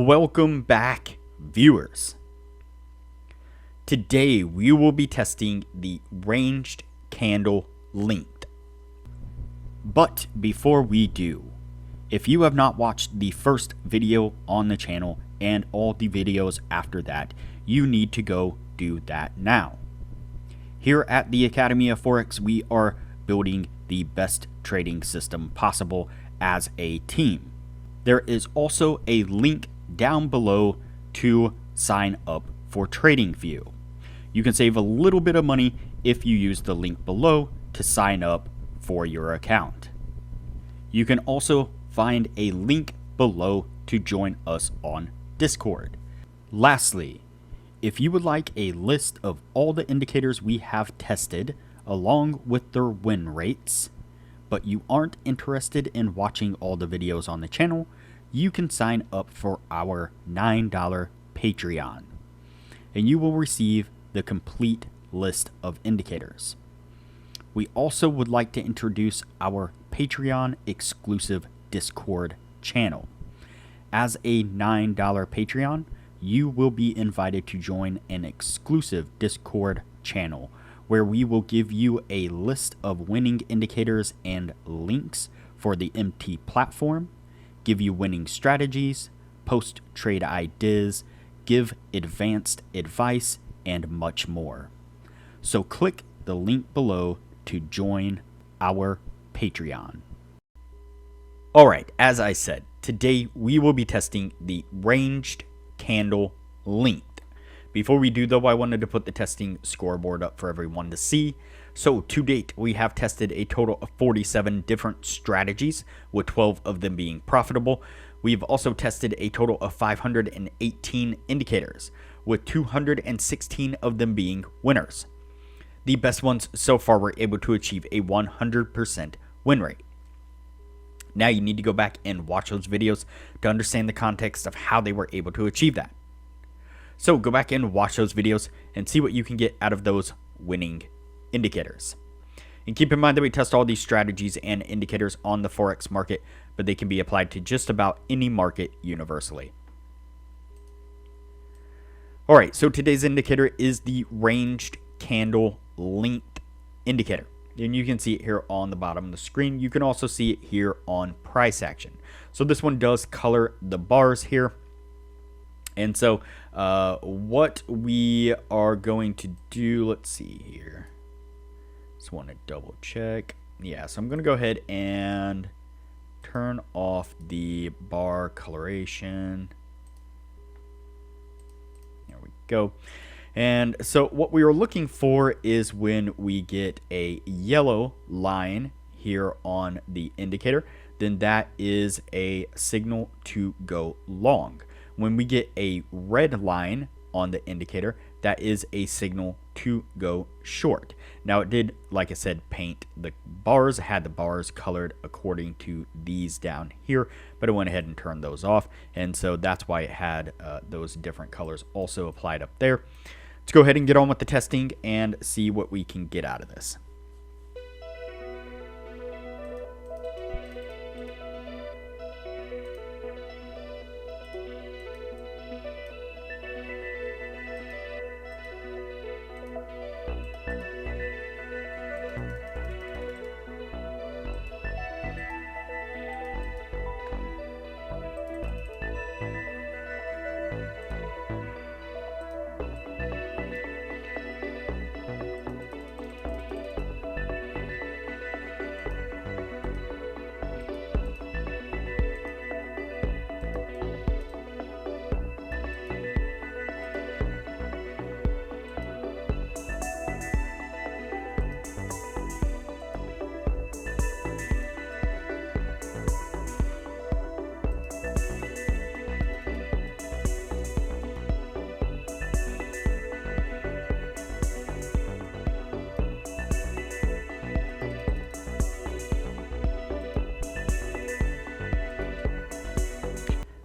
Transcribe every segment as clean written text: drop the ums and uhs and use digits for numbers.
Welcome back, viewers. Today we will be testing the ranged candle length. But before we do, if you have not watched the first video on the channel and all the videos after that, you need to go do that now. Here at the Academy of Forex, we are building the best trading system possible as a team. There is also a link down below to sign up for Tradingview. You can save a little bit of money if you use the link below to sign up for your account. You can also find a link below to join us on Discord. Lastly, if you would like a list of all the indicators we have tested along with their win rates, but you aren't interested in watching all the videos on the channel, you can sign up for our $9 Patreon, and you will receive the complete list of indicators. We also would like to introduce our Patreon exclusive Discord channel. As a $9 Patreon, you will be invited to join an exclusive Discord channel where we will give you a list of winning indicators and links for the MT platform, give you winning strategies, post trade ideas, give advanced advice, and much more. So click the link below to join our Patreon. Alright, as I said, today we will be testing the ranged candle length. Before we do though, I wanted to put the testing scoreboard up for everyone to see. So to date, we have tested a total of 47 different strategies, with 12 of them being profitable. We've also tested a total of 518 indicators, with 216 of them being winners. The best ones so far were able to achieve a 100% win rate. Now you need to go back and watch those videos to understand the context of how they were able to achieve that. So go back and watch those videos and see what you can get out of those winning indicators. And keep in mind that we test all these strategies and indicators on the Forex market, but they can be applied to just about any market universally. Alright, so today's indicator is the ranged candle length indicator. And you can see it here on the bottom of the screen. You can also see it here on price action. So this one does color the bars here. And so what we are going to do, let's see here. Just want to double check. Yeah, so I'm going to go ahead and turn off the bar coloration. There we go. And so what we are looking for is when we get a yellow line here on the indicator, then that is a signal to go long. When we get a red line on the indicator, that is a signal to go short. Now it did, like I said, paint the bars, had the bars colored according to these down here, but I went ahead and turned those off, and so that's why it had those different colors also applied up there. Let's go ahead and get on with the testing and see what we can get out of this.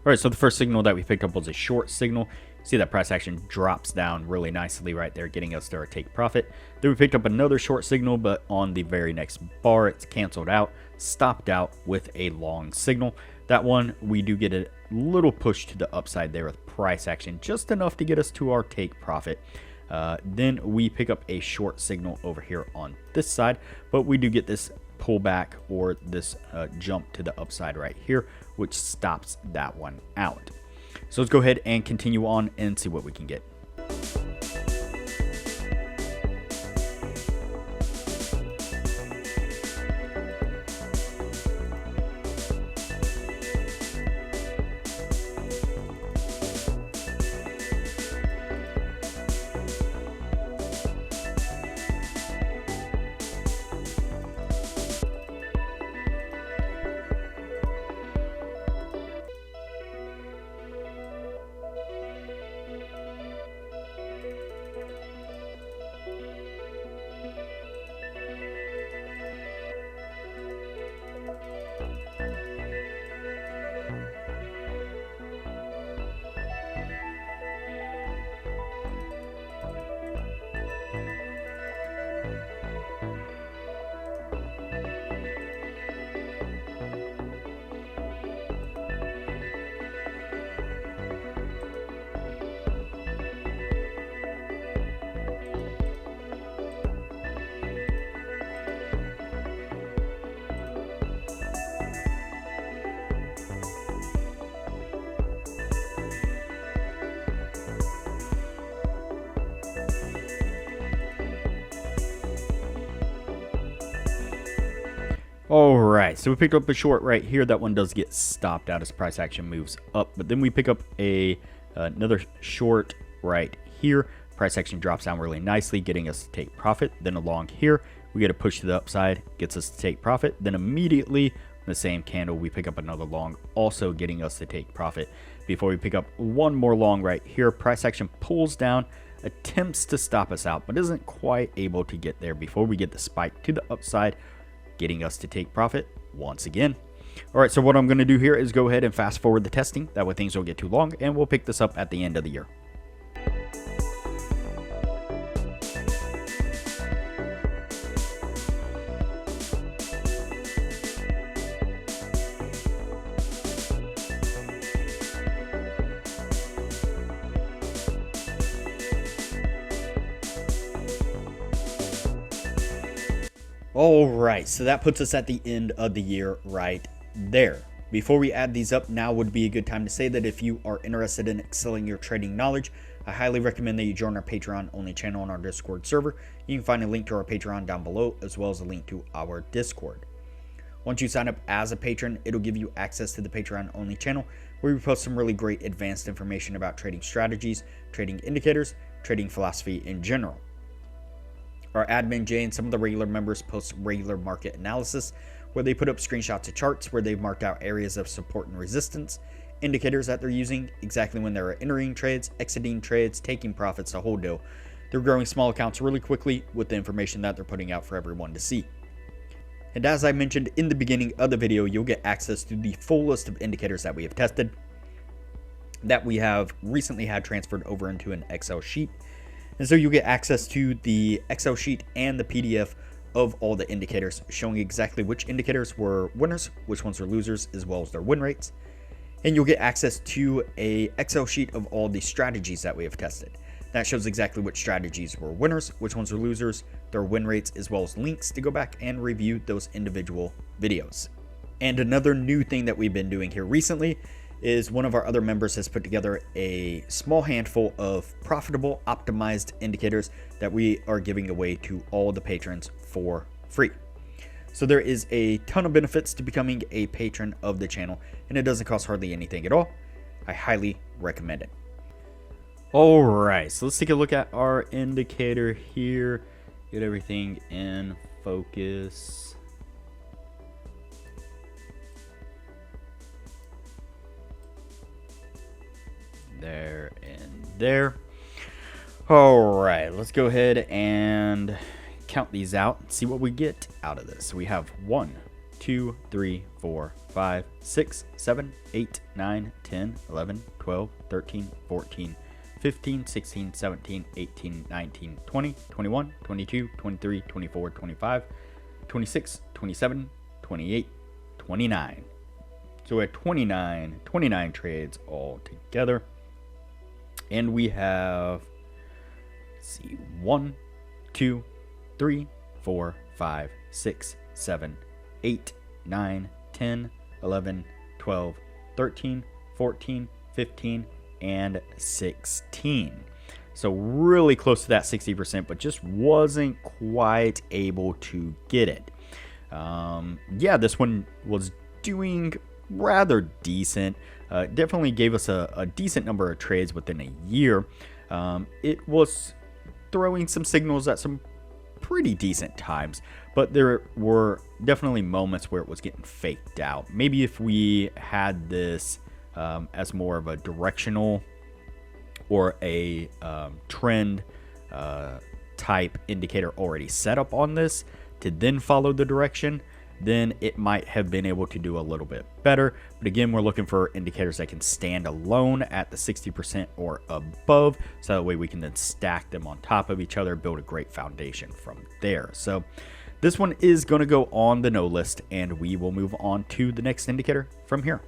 Alright, so the first signal that we picked up was a short signal. See that price action drops down really nicely right there, getting us to our take profit. Then we picked up another short signal, but on the very next bar, it's canceled out, stopped out with a long signal. That one, we do get a little push to the upside there with price action, just enough to get us to our take profit. Then we pick up a short signal over here on this side, but we do get this pullback or this jump to the upside right here, which stops that one out. So let's go ahead and continue on and see what we can get. Alright, so we picked up a short right here. That one does get stopped out as price action moves up. But then we pick up another short right here. Price action drops down really nicely, getting us to take profit. Then along here, we get a push to the upside, gets us to take profit. Then immediately, the same candle, we pick up another long, also getting us to take profit. Before we pick up one more long right here, price action pulls down, attempts to stop us out, but isn't quite able to get there before we get the spike to the upside, getting us to take profit once again. All right, so what I'm going to do here is go ahead and fast forward the testing. That way things don't get too long, and we'll pick this up at the end of the year. All right, so that puts us at the end of the year right there. Before we add these up, now would be a good time to say that if you are interested in excelling your trading knowledge, I highly recommend that you join our Patreon only channel on our Discord server. You can find a link to our Patreon down below, as well as a link to our Discord. Once you sign up as a patron, it'll give you access to the Patreon only channel, where we post some really great advanced information about trading strategies, trading indicators, trading philosophy in general. Our admin Jay and some of the regular members post regular market analysis, where they put up screenshots of charts where they've marked out areas of support and resistance, indicators that they're using, exactly when they're entering trades, exiting trades, taking profits, the whole deal. They're growing small accounts really quickly with the information that they're putting out for everyone to see. And as I mentioned in the beginning of the video, you'll get access to the full list of indicators that we have tested, that we have recently had transferred over into an Excel sheet. And so you get access to the Excel sheet and the PDF of all the indicators, showing exactly which indicators were winners, which ones were losers, as well as their win rates. And you'll get access to a Excel sheet of all the strategies that we have tested. That shows exactly which strategies were winners, which ones were losers, their win rates, as well as links to go back and review those individual videos. And another new thing that we've been doing here recently is one of our other members has put together a small handful of profitable optimized indicators that we are giving away to all the patrons for free. So there is a ton of benefits to becoming a patron of the channel, and it doesn't cost hardly anything at all. I highly recommend it. All right, so let's take a look at our indicator here. Get everything in focus. There and there. All right, let's go ahead and count these out and see what we get out of this. We have 1, 2, 3, 4, 5, 6, 7, 8, 9, 10, 11, 12, 13, 14, 15, 16, 17, 18, 19, 20, 21, 22, 23, 24, 25, 26, 27, 28, 29. So we had 29 trades all together. And we have, let's see, 1, 2, 3, 4, 5, 6, 7, 8, 9, 10, 11, 12, 13, 14, 15, and 16. So really close to that 60%, but just wasn't quite able to get it. Yeah, this one was doing rather decent. Definitely gave us a decent number of trades within a year. It was throwing some signals at some pretty decent times, but there were definitely moments where it was getting faked out. Maybe if we had this as more of a directional or a trend type indicator already set up on this to then follow the direction, then it might have been able to do a little bit better. But again, we're looking for indicators that can stand alone at the 60% or above, so that way we can then stack them on top of each other, build a great foundation from there. So this one is going to go on the no list, and we will move on to the next indicator from here.